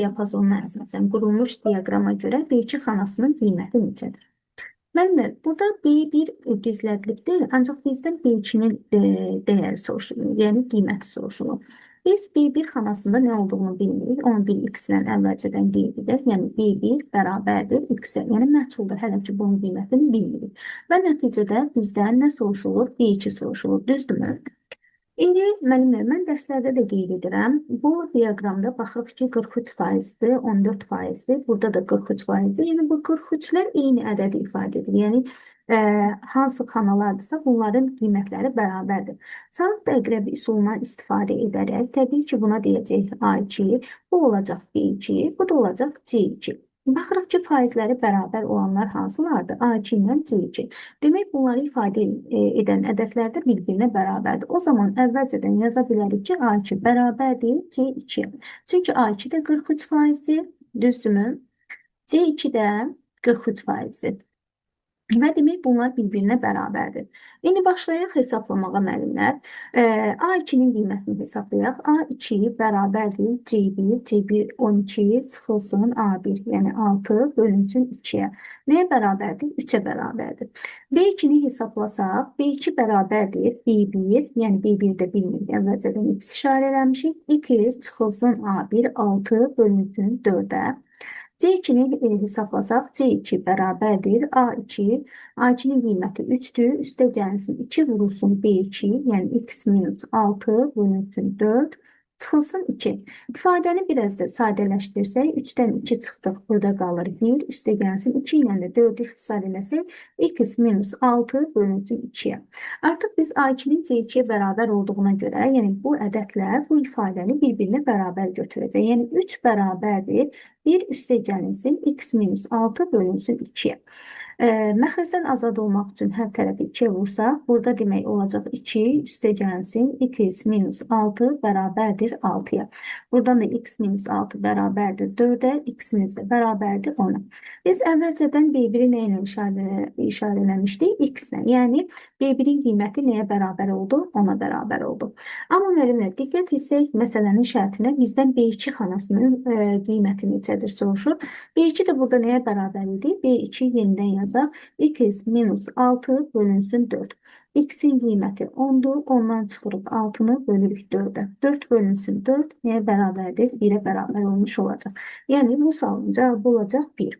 diapazonuna əsasən qurulmuş diaqrama görə B2 xanasının qiyməti neçədir? Müəllimlər, burada B1 gizlədilib deyil, ancaq bizdən B2-nin dəyəri soruşulur, yəni qiyməti soruşulur. Biz B1 xanasında nə olduğunu bilmirik, onu bir x-lə əvvəlcədən qeyd edək, yəni B1 bərabərdir x-ə, yəni məchuldur, hələ ki bunun qiymətini bilmirik. Və nəticədə bizdən nə soruşulur? B2 soruşulur, düzdürmü? İndi müəllimlər, mən dərslərdə də qeyd edirəm. Bu diaqramda baxırıq ki, 43%-dir, 14%-dir. Burada da 43%-dir. Yəni bu 43-lər eyni ədədi ifadə edir. Yəni hansı xanalardırsa bunların qiymətləri bərabərdir. Saat təqrəbi üsulundan istifadə edərək təbii ki, buna deyəcək A2, bu olacaq B2, bu da olacaq C2. Baxırıq ki, faizləri bərabər olanlar hansılardır? A2 ilə C2. Demək, bunları ifadə edən ədədlər də bir-birinə bərabərdir. O zaman əvvəlcədən yaza bilərik ki, A2 bərabərdir C2. Çünki A2 də 43%-dir, düzdürmü? C2 də 43%-dir. Və demək, bunlar bir-birinə bərabərdir. İndi başlayaq hesablamağa müəllimlər. A2-nin qiymətini hesablayaq. A2 bərabərdir C1, C1 12 çıxılsın A1, yəni 6 bölünsün 2-yə. Nəyə bərabərdir? 3-ə bərabərdir. B2-ni hesablasaq, B2 bərabərdir B1, yəni B1-də bilmirik, əvvəlcədən x işarə eləmişik. 2 çıxılsın A1, 6 bölünsün 4-ə. C2-ni hesablasaq, C2 bərabərdir A2. A2-nin qiyməti 3-dür. Üstə gəlsin 2 vurulsun B2, yəni x minus 6 bölünsün 4. Çıxılsın 2. İfadəni biraz da sadələşdirsək, 3-dən 2 çıxdıq, burada qalır 1. Üstə gəlsin 2 ilə də 4-ü ixtisar eləsək, x minus 6 bölünsün 2-yə. Artıq biz A2-nin C2-yə bərabər olduğuna görə, yəni bu ədədlər bu ifadəni bir-birinə bərabər götürəcək. Yəni 3 bərabərdir. 1 üstə gəlinsin, x minus 6 bölünsün 2-yə. Məxrəcdən azad olmaq üçün hər tərəfi 2-yə vursaq, burada demək olacaq 2 üstə gəlsin, x minus 6 bərabərdir 6-ya. Buradan da x minus 6 bərabərdir 4-ə, x-imiz də bərabərdir 10-a. Biz əvvəlcədən B1-i nə ilə işarələmişdik? X-lə. Yəni, B1-in qiyməti nəyə bərabər oldu? 10-a bərabər oldu. Amma müəllimlər, diqqət etsək, məsələnin şərtinə bizdən B2 xanasının qiyməti neçədir soruşur. B2 də burada nəyə bərabər idi? B2 yenidən yazaq. X minus 6 bölünsün 4. X-in qiyməti 10-dur. Ondan çıxırıq 6-nı bölürük 4-ə. 4 bölünsün 4 nəyə bərabərdir? 1-ə bərabər olmuş olacaq. Yəni bu sualın cavabı olacaq 1.